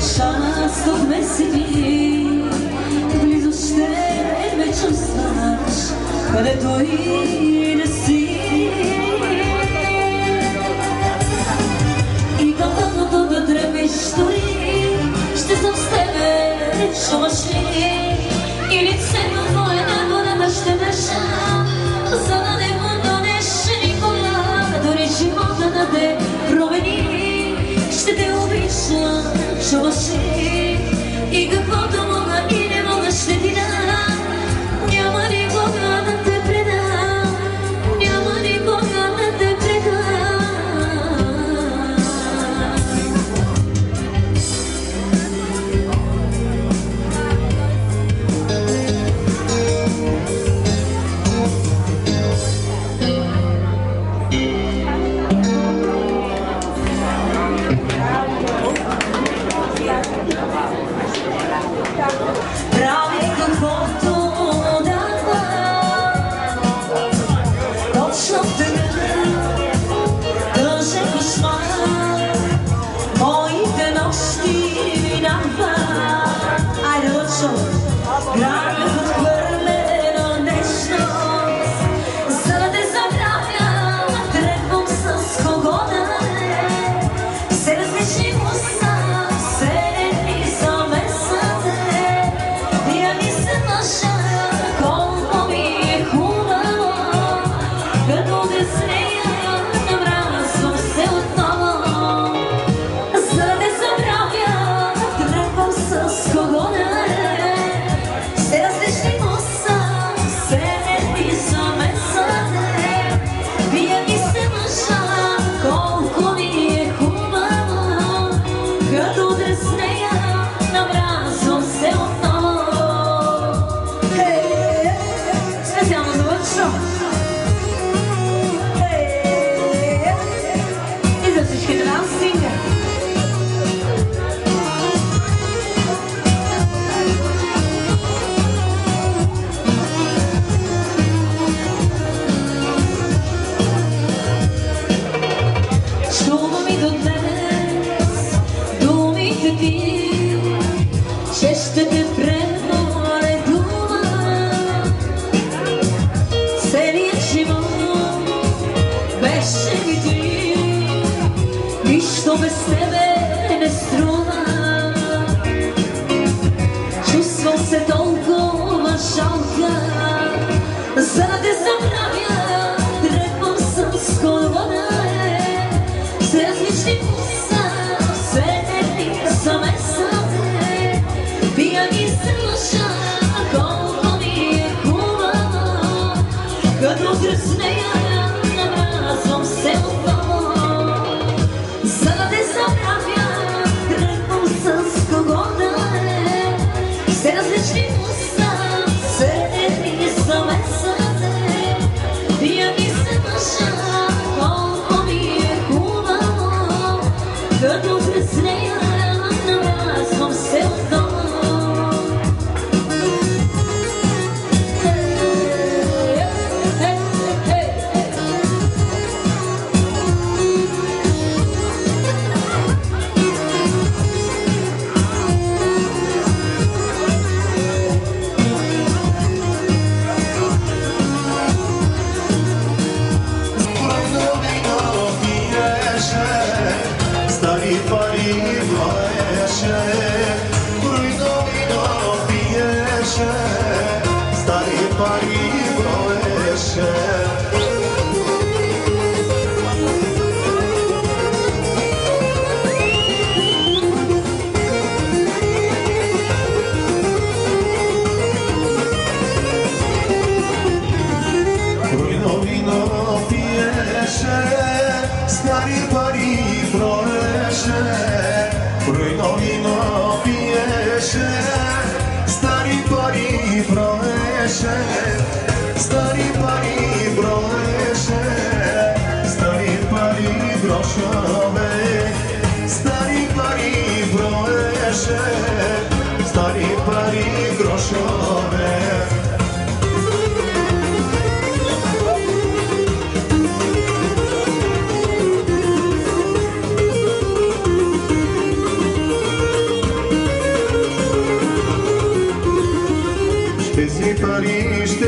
Част от ме седи, близо ще ме чувстваш, където и да си. И когато да дремеш дори, ще съм с тебе, чуваш ли? И лицето твое небо ще държа, за да не го донеш никога, дори живота да те промени. Ще те обичам, чуваш ли? И каквото мога и не мога ще ти дам. Няма никога да те предам, няма никога да те предам.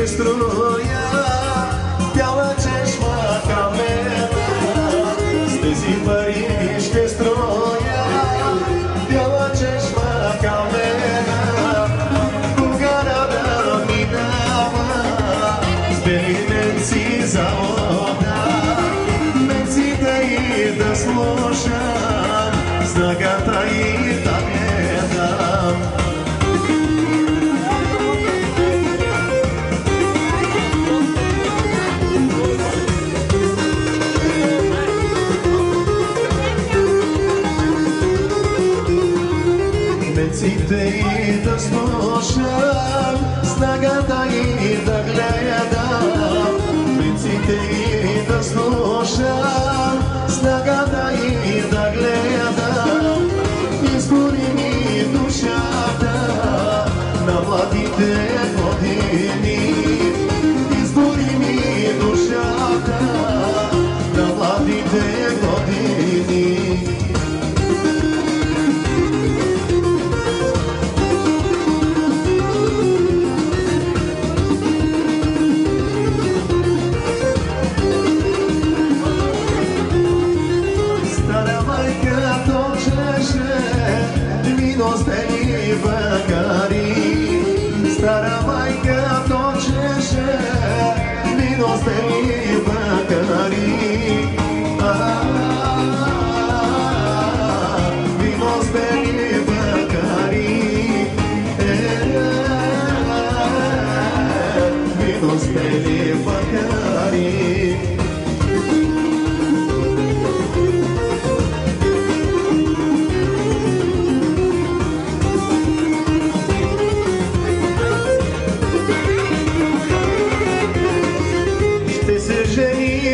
струя, бяла чешма камена, с тези пари ще строя, бяла чешма камена, кога да минава, с бели менци за вода, менците и да слушам, знаката и да гледам. Менците и да слушам, снагата и да гледам. Менците и да слушам, снагата и да гледам. Избори ми душата на младите години. Избори ми душата на младите години. Стара майка точеше вино с бели бакари. Вино с бели бакари. Вино с бели бакари.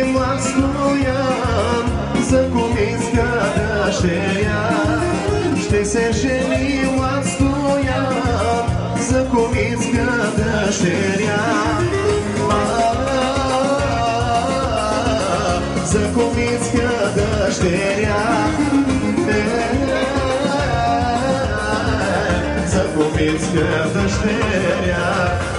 Млад Стоян за куминска дъщеря. Ще се жени млад Стоян за куминска дъщеря. За куминска дъщеря. За куминска дъщеря.